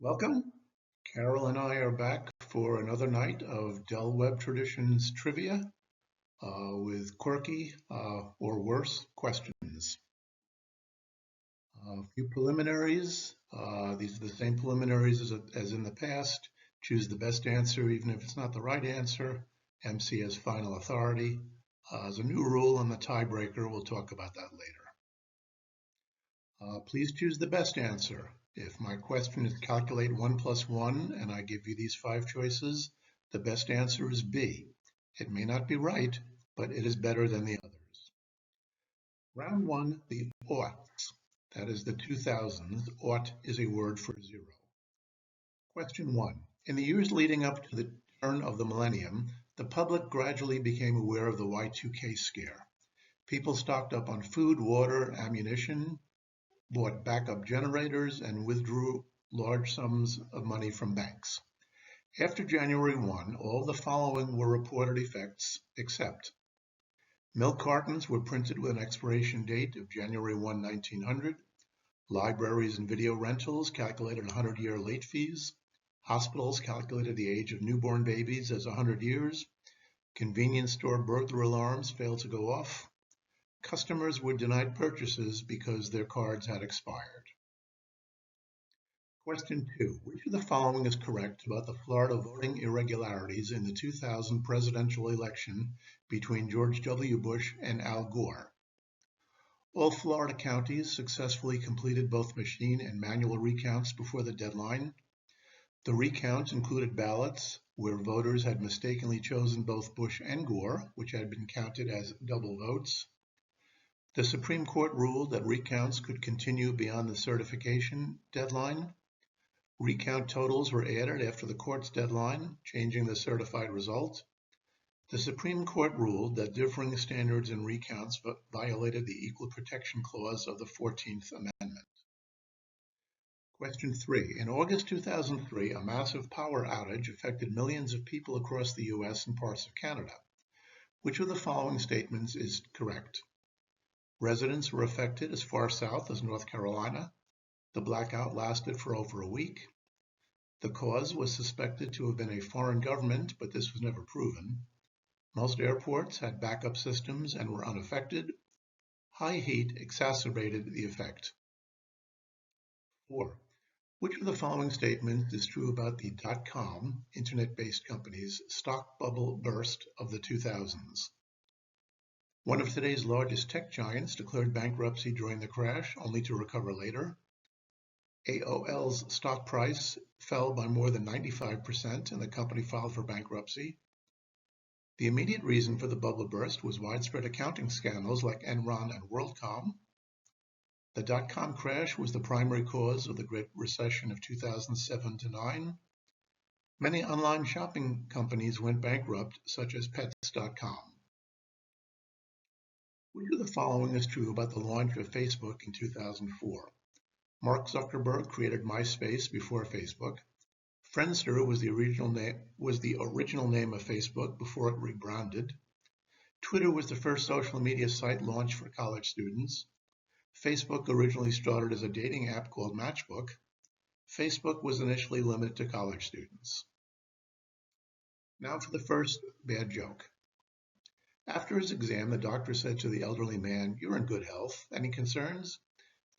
Welcome. Carol and I are back for another night of Dell Web Traditions trivia with quirky or worse questions. A few preliminaries. These are the same preliminaries as in the past. Choose the best answer, even if it's not the right answer. MC has final authority. There's a new rule on the tiebreaker. We'll talk about that later. Please choose the best answer. If my question is calculate 1 plus 1 and I give you these 5 choices, the best answer is B. It may not be right, but it is better than the others. Round 1, the aughts. That is the 2000s. Aught is a word for 0. Question 1. In the years leading up to the turn of the millennium, the public gradually became aware of the Y2K scare. People stocked up on food, water, ammunition, bought backup generators, and withdrew large sums of money from banks. After January 1, all the following were reported effects, except milk cartons were printed with an expiration date of January 1, 1900. Libraries and video rentals calculated 100-year late fees. Hospitals calculated the age of newborn babies as 100 years. Convenience store burglar alarms failed to go off. Customers were denied purchases because their cards had expired. Question 2. Which of the following is correct about the Florida voting irregularities in the 2000 presidential election between George W. Bush and Al Gore? All Florida counties successfully completed both machine and manual recounts before the deadline. The recounts included ballots where voters had mistakenly chosen both Bush and Gore, which had been counted as double votes. The Supreme Court ruled that recounts could continue beyond the certification deadline. Recount totals were added after the court's deadline, changing the certified result. The Supreme Court ruled that differing standards in recounts violated the Equal Protection Clause of the 14th Amendment. Question 3. In August 2003, a massive power outage affected millions of people across the U.S. and parts of Canada. Which of the following statements is correct? Residents were affected as far south as North Carolina. The blackout lasted for over a week. The cause was suspected to have been a foreign government, but this was never proven. Most airports had backup systems and were unaffected. High heat exacerbated the effect. 4. Which of the following statements is true about the .com, internet-based company's stock bubble burst of the 2000s? One of today's largest tech giants declared bankruptcy during the crash, only to recover later. AOL's stock price fell by more than 95%, and the company filed for bankruptcy. The immediate reason for the bubble burst was widespread accounting scandals like Enron and WorldCom. The dot-com crash was the primary cause of the Great Recession of 2007-9. Many online shopping companies went bankrupt, such as Pets.com. Which of the following is true about the launch of Facebook in 2004? Mark Zuckerberg created MySpace before Facebook. Friendster was the original name of Facebook before it rebranded. Twitter was the first social media site launched for college students. Facebook originally started as a dating app called Matchbook. Facebook was initially limited to college students. Now for the first bad joke. After his exam, the doctor said to the elderly man, "You're in good health. Any concerns?"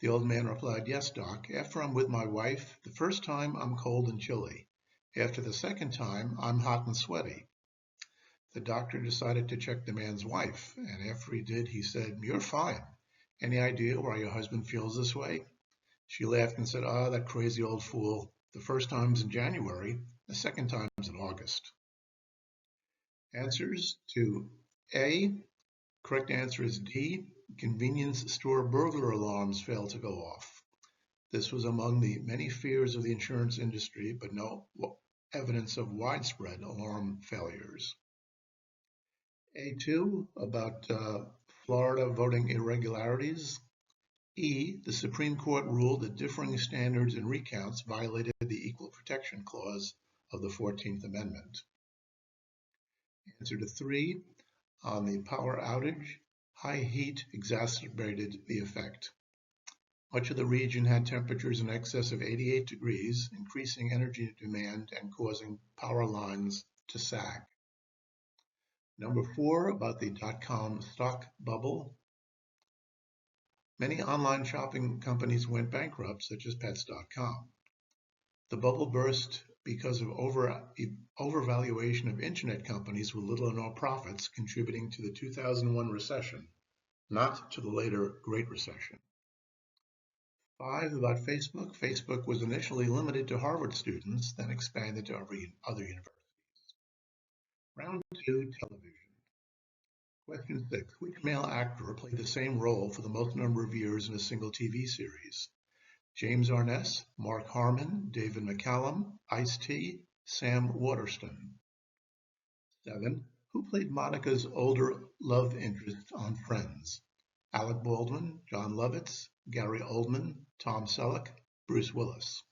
The old man replied, "Yes, doc. After I'm with my wife, the first time I'm cold and chilly. After the second time, I'm hot and sweaty." The doctor decided to check the man's wife, and after he did, he said, "You're fine. Any idea why your husband feels this way?" She laughed and said, "Ah, that crazy old fool. The first time's in January, the second time's in August." Answers to A. Correct answer is D. Convenience store burglar alarms failed to go off. This was among the many fears of the insurance industry, but no evidence of widespread alarm failures. A2, about Florida voting irregularities. E, the Supreme Court ruled that differing standards in recounts violated the Equal Protection Clause of the 14th Amendment. Answer to 3, on the power outage, high heat exacerbated the effect. Much of the region had temperatures in excess of 88 degrees, increasing energy demand and causing power lines to sag. Number 4, about the dot-com stock bubble. Many online shopping companies went bankrupt, such as Pets.com. The bubble burst because of overvaluation of internet companies with little or no profits, contributing to the 2001 recession, not to the later Great Recession. 5, about Facebook. Facebook was initially limited to Harvard students, then expanded to other universities. Round 2, television. Question 6. Which male actor played the same role for the most number of years in a single TV series? James Arness, Mark Harmon, David McCallum, Ice-T, Sam Waterston. 7. Who played Monica's older love interest on Friends? Alec Baldwin, John Lovitz, Gary Oldman, Tom Selleck, Bruce Willis.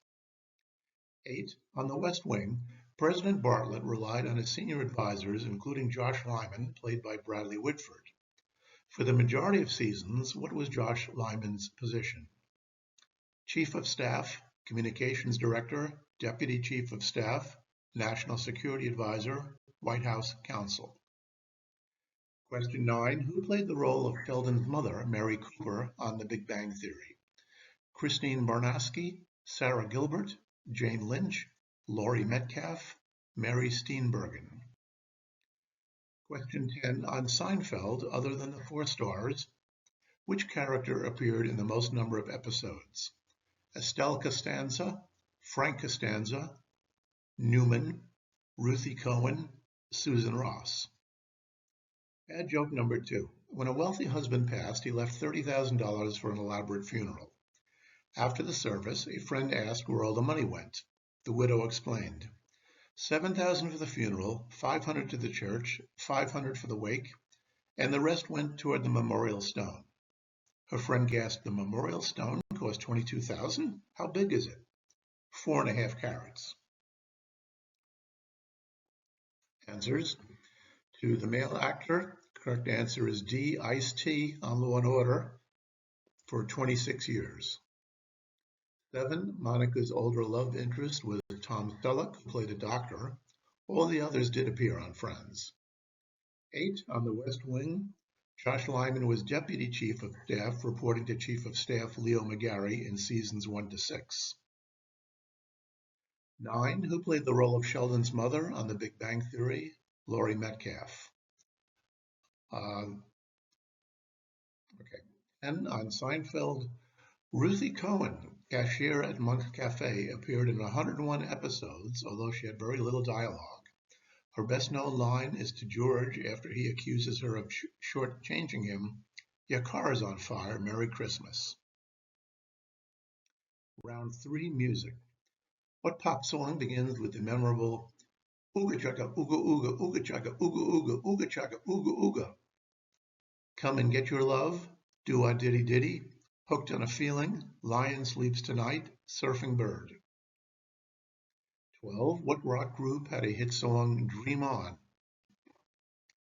8. On The West Wing, President Bartlet relied on his senior advisors, including Josh Lyman, played by Bradley Whitford. For the majority of seasons, what was Josh Lyman's position? Chief of Staff, Communications Director, Deputy Chief of Staff, National Security Advisor, White House Counsel. Question 9. Who played the role of Sheldon's mother, Mary Cooper, on The Big Bang Theory? Christine Barnowski, Sarah Gilbert, Jane Lynch, Laurie Metcalf, Mary Steenburgen. Question 10. On Seinfeld, other than the 4 stars, which character appeared in the most number of episodes? Estelle Costanza, Frank Costanza, Newman, Ruthie Cohen, Susan Ross. Bad joke number 2. When a wealthy husband passed, he left $30,000 for an elaborate funeral. After the service, a friend asked where all the money went. The widow explained, $7,000 for the funeral, $500 to the church, $500 for the wake, and the rest went toward the memorial stone. Her friend gasped, the memorial stone cost $22,000? How big is it? 4.5 carats. Answers. To the male actor, correct answer is D, Ice-T on Law & Order for 26 years. 7, Monica's older love interest was Tom Selleck, who played a doctor. All the others did appear on Friends. 8, on The West Wing, Josh Lyman was Deputy Chief of Staff, reporting to Chief of Staff Leo McGarry in seasons 1 to 6. 9, who played the role of Sheldon's mother on The Big Bang Theory? Laurie Metcalf. Okay. And on Seinfeld, Ruthie Cohen, cashier at Monk's Cafe, appeared in 101 episodes, although she had very little dialogue. Her best-known line is to George after he accuses her of shortchanging him, "Your car is on fire, Merry Christmas." Round 3, music. What pop song begins with the memorable "Ooga chaka, ooga ooga, ooga chaka, ooga ooga, ooga chaka, ooga ooga"? Come and Get Your Love, Do-Wah-Diddy-Diddy, Hooked on a Feeling, Lion Sleeps Tonight, Surfing Bird. 12. What rock group had a hit song, Dream On?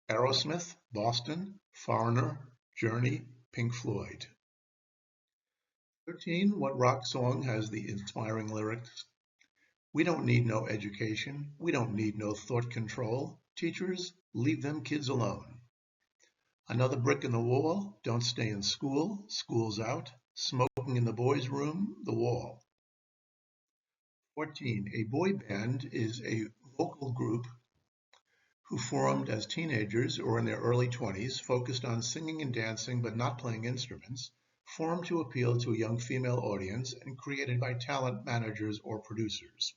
Aerosmith, Boston, Foreigner, Journey, Pink Floyd. 13. What rock song has the inspiring lyrics, "We don't need no education, we don't need no thought control, teachers, leave them kids alone"? Another brick in the wall, Don't Stay in School, School's Out, Smoking in the Boys' Room, The Wall. 14. A boy band is a vocal group who formed as teenagers or in their early 20s, focused on singing and dancing but not playing instruments, formed to appeal to a young female audience, and created by talent managers or producers.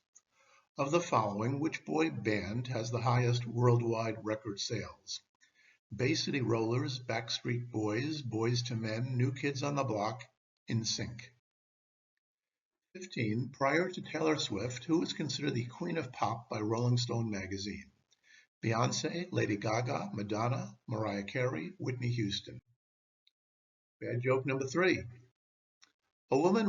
Of the following, which boy band has the highest worldwide record sales? Bay City Rollers, Backstreet Boys, Boyz II Men, New Kids on the Block, NSYNC. 15. Prior to Taylor Swift, who was considered the Queen of Pop by Rolling Stone magazine? Beyonce, Lady Gaga, Madonna, Mariah Carey, Whitney Houston. Bad joke number 3. A woman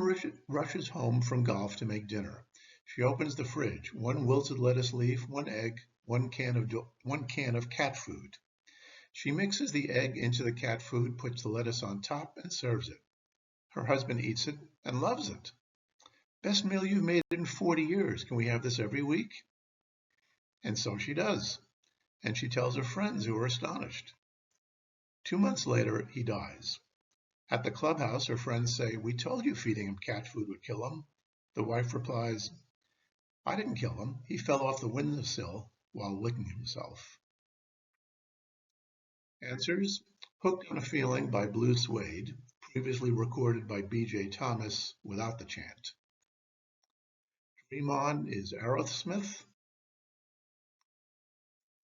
rushes home from golf to make dinner. She opens the fridge. 1 wilted lettuce leaf, 1 egg, 1 can of cat food. She mixes the egg into the cat food, puts the lettuce on top, and serves it. Her husband eats it, and loves it. Best meal you've made in 40 years. Can we have this every week? And so she does. And she tells her friends, who are astonished. 2 months later, he dies. At the clubhouse, her friends say, "We told you feeding him cat food would kill him." The wife replies, "I didn't kill him. He fell off the windowsill while licking himself." Answers: "Hooked on a Feeling" by Blue Suede, previously recorded by B.J. Thomas without the chant. Dream On is Aerosmith.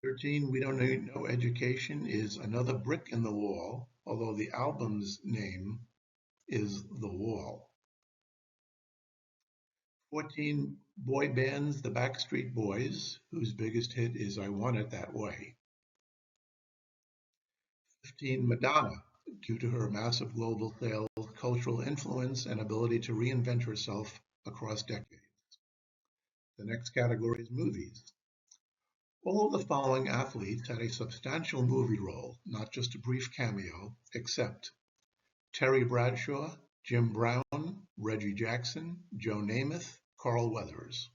13, We Don't Need No Education is Another Brick in the Wall, although the album's name is The Wall. 14, boy bands, the Backstreet Boys, whose biggest hit is I Want It That Way. 15, Madonna, due to her massive global sales, cultural influence, and ability to reinvent herself across decades. The next category is movies. All of the following athletes had a substantial movie role, not just a brief cameo, except Terry Bradshaw, Jim Brown, Reggie Jackson, Joe Namath, Carl Weathers.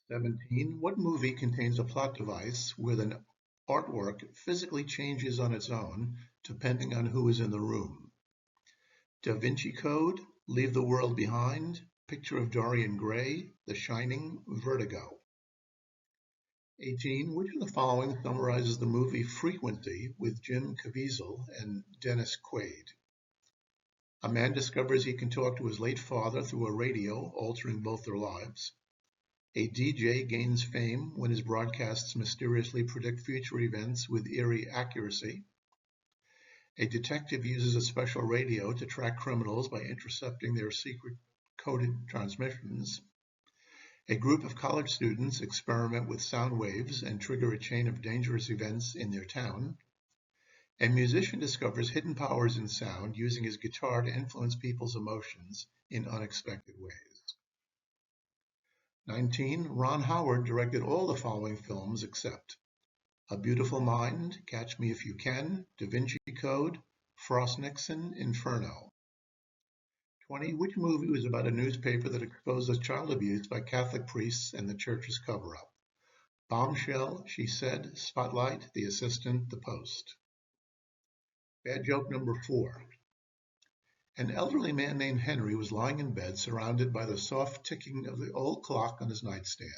17. What movie contains a plot device where the artwork physically changes on its own depending on who is in the room? Da Vinci Code, Leave the World Behind, Picture of Dorian Gray, The Shining, Vertigo. 18. Which of the following summarizes the movie Frequency with Jim Caviezel and Dennis Quaid? A man discovers he can talk to his late father through a radio, altering both their lives. A DJ gains fame when his broadcasts mysteriously predict future events with eerie accuracy. A detective uses a special radio to track criminals by intercepting their secret coded transmissions. A group of college students experiment with sound waves and trigger a chain of dangerous events in their town. A musician discovers hidden powers in sound using his guitar to influence people's emotions in unexpected ways. 19. Ron Howard directed all the following films except A Beautiful Mind, Catch Me If You Can, Da Vinci Code, Frost Nixon, Inferno. 20. Which movie was about a newspaper that exposes child abuse by Catholic priests and the church's cover-up? Bombshell, She Said, Spotlight, The Assistant, The Post. Bad joke number 4. An elderly man named Henry was lying in bed surrounded by the soft ticking of the old clock on his nightstand.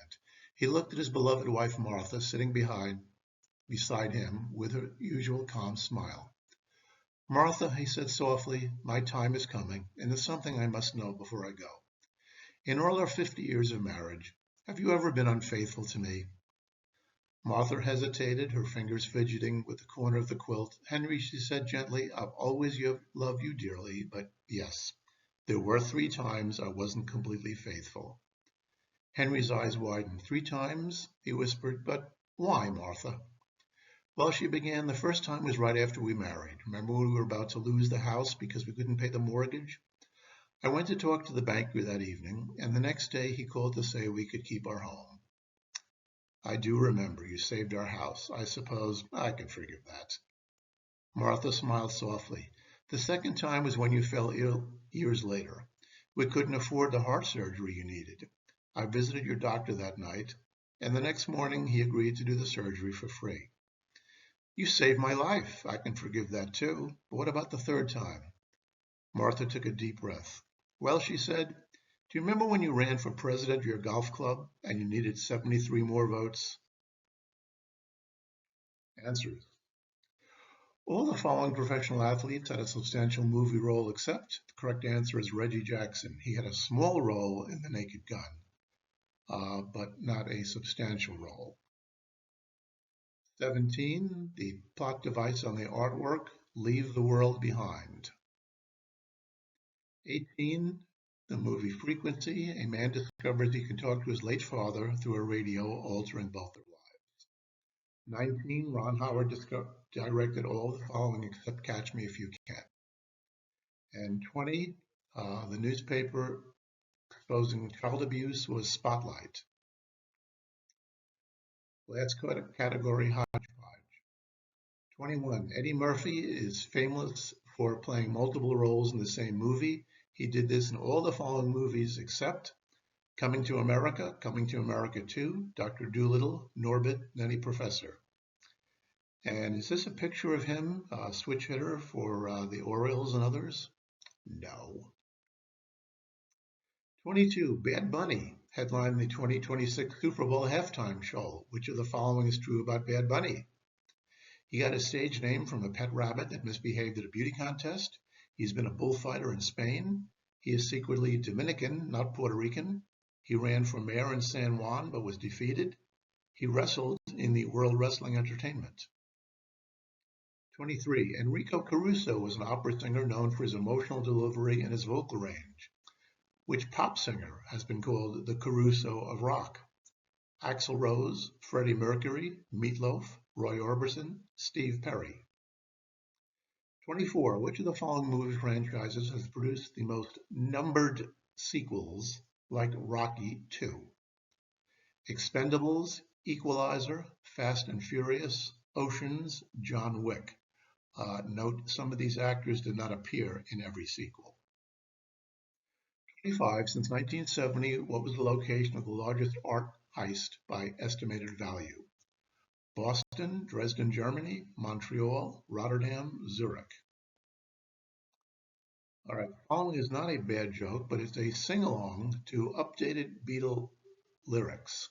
He looked at his beloved wife Martha sitting beside him with her usual calm smile. "Martha," he said softly, "my time is coming, and there's something I must know before I go. In all our 50 years of marriage, have you ever been unfaithful to me?" Martha hesitated, her fingers fidgeting with the corner of the quilt. "Henry," she said gently, "I've always loved you dearly, but yes, there were 3 times I wasn't completely faithful." Henry's eyes widened. "3 times?" he whispered. "But why, Martha?" "Well," she began, "the first time was right after we married. Remember when we were about to lose the house because we couldn't pay the mortgage? I went to talk to the banker that evening, and the next day he called to say we could keep our home." "I do remember. You saved our house. I suppose I can forgive that." Martha smiled softly. "The second time was when you fell ill years later. We couldn't afford the heart surgery you needed. I visited your doctor that night, and the next morning he agreed to do the surgery for free. You saved my life. I can forgive that too. But what about the third time?" Martha took a deep breath. "Well," she said, "do you remember when you ran for president of your golf club and you needed 73 more votes?" Answers. All the following professional athletes had a substantial movie role except the correct answer is Reggie Jackson. He had a small role in The Naked Gun, but not a substantial role. 17. The plot device on the artwork, Leave the World Behind. 18. The movie Frequency. A man discovers he can talk to his late father through a radio, altering both their lives. 19. Ron Howard directed all the following except Catch Me If You Can. And 20. The newspaper exposing child abuse was Spotlight. Last category, hodgepodge. 21. Eddie Murphy is famous for playing multiple roles in the same movie. He did this in all the following movies except Coming to America, Coming to America 2, Dr. Dolittle, Norbit, Nutty Professor. And is this a picture of him, switch hitter for the Orioles and others? No. 22. Bad Bunny headlined the 2026 Super Bowl halftime show. Which of the following is true about Bad Bunny? He got his stage name from a pet rabbit that misbehaved at a beauty contest. He's been a bullfighter in Spain. He is secretly Dominican, not Puerto Rican. He ran for mayor in San Juan but was defeated. He wrestled in the World Wrestling Entertainment. 23. Enrico Caruso was an opera singer known for his emotional delivery and his vocal range. Which pop singer has been called the Caruso of rock? Axl Rose, Freddie Mercury, Meatloaf, Roy Orbison, Steve Perry. 24. Which of the following movie franchises has produced the most numbered sequels like Rocky II? Expendables, Equalizer, Fast and Furious, Oceans, John Wick. Note, some of these actors did not appear in every sequel. 25. Since 1970, what was the location of the largest art heist by estimated value? Boston, Dresden, Germany, Montreal, Rotterdam, Zurich. All right, the following is not a bad joke, but it's a sing-along to updated Beatle lyrics,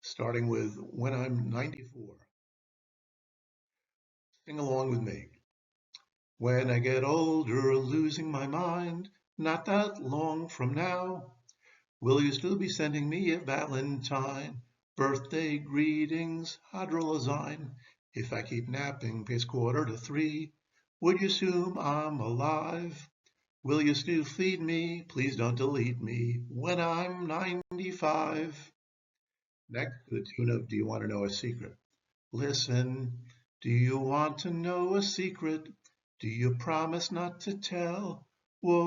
starting with When I'm 94. Sing along with me. When I get older, losing my mind, not that long from now, will you still be sending me a Valentine? Birthday greetings, Hydrolazine. If I keep napping past 2:45, would you assume I'm alive? Will you still feed me? Please don't delete me when I'm 95. Next, to the tune of Do You Want to Know a Secret? Listen, do you want to know a secret? Do you promise not to tell? Whoa,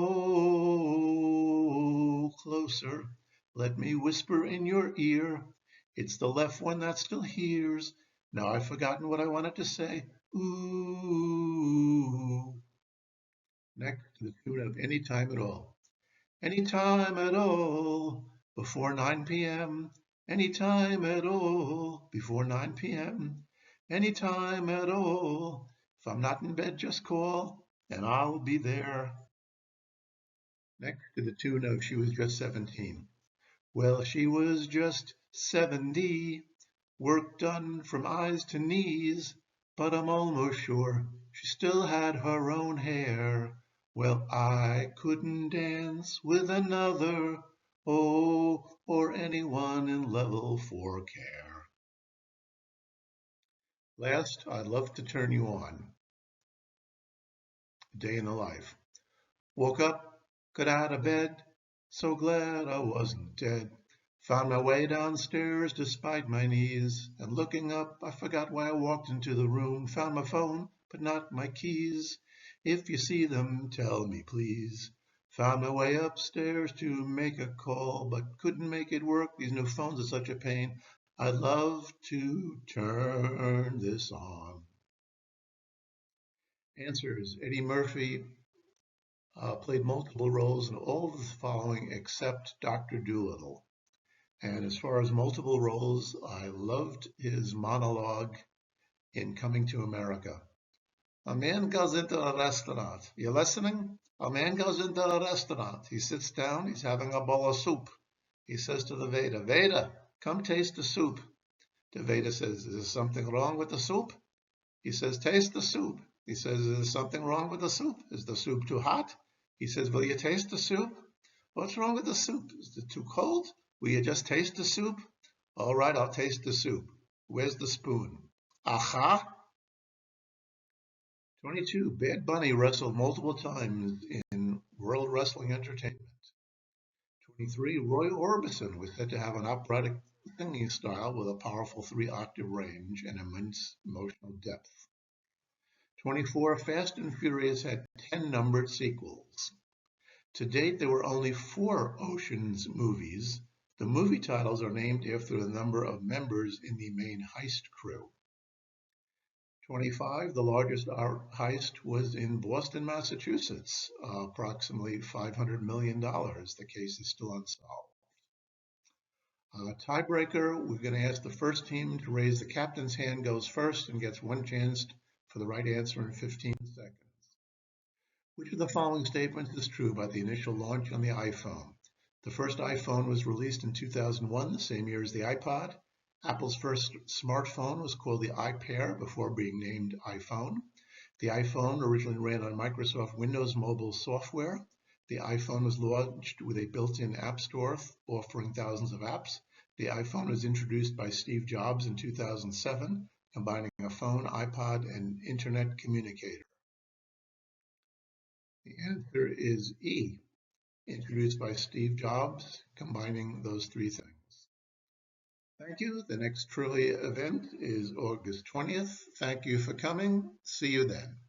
closer. Let me whisper in your ear. It's the left one that still hears. Now I've forgotten what I wanted to say. Ooh. Next, to the tune of Any Time at All. Any time at all before 9 p.m. Any time at all before 9 p.m. Any time at all. If I'm not in bed, just call and I'll be there. Next, to the tune of She Was Just 17. Well, she was just 70, work done from eyes to knees, but I'm almost sure she still had her own hair. Well, I couldn't dance with another, oh, or anyone in level 4 care. Last, I'd love to turn you on. Day in the life. Woke up, got out of bed, so glad I wasn't dead. Found my way downstairs despite my knees, and looking up, I forgot why I walked into the room. Found my phone, but not my keys. If you see them, tell me please. Found my way upstairs to make a call, but couldn't make it work. These new phones are such a pain. I'd love to turn this on. Answers. Eddie Murphy played multiple roles in all of the following except Dr. Dolittle. And as far as multiple roles, I loved his monologue in Coming to America. A man goes into a restaurant. You listening? A man goes into a restaurant. He sits down. He's having a bowl of soup. He says to the waiter, "Waiter, come taste the soup." The waiter says, "Is there something wrong with the soup?" He says, "Taste the soup." He says, "Is there something wrong with the soup? Is the soup too hot?" He says, "Will you taste the soup?" "What's wrong with the soup? Is it too cold? Will you just taste the soup?" "All right, I'll taste the soup. Where's the spoon?" Aha! 22. Bad Bunny wrestled multiple times in World Wrestling Entertainment. 23. Roy Orbison was said to have an operatic singing style with a powerful 3-octave range and immense emotional depth. 24. Fast and Furious had 10 numbered sequels. To date, there were only 4 Oceans movies. The movie titles are named after the number of members in the main heist crew. 25, the largest art heist was in Boston, Massachusetts, approximately $500 million. The case is still unsolved. Tiebreaker, we're going to ask the first team to raise the captain's hand goes first and gets one chance for the right answer in 15 seconds. Which of the following statements is true about the initial launch on the iPhone? The first iPhone was released in 2001, the same year as the iPod. Apple's first smartphone was called the iPair before being named iPhone. The iPhone originally ran on Microsoft Windows Mobile software. The iPhone was launched with a built-in app store offering thousands of apps. The iPhone was introduced by Steve Jobs in 2007, combining a phone, iPod, and internet communicator. The answer is E, introduced by Steve Jobs, combining those three things. Thank you. The next Trulia event is August 20th. Thank you for coming. See you then.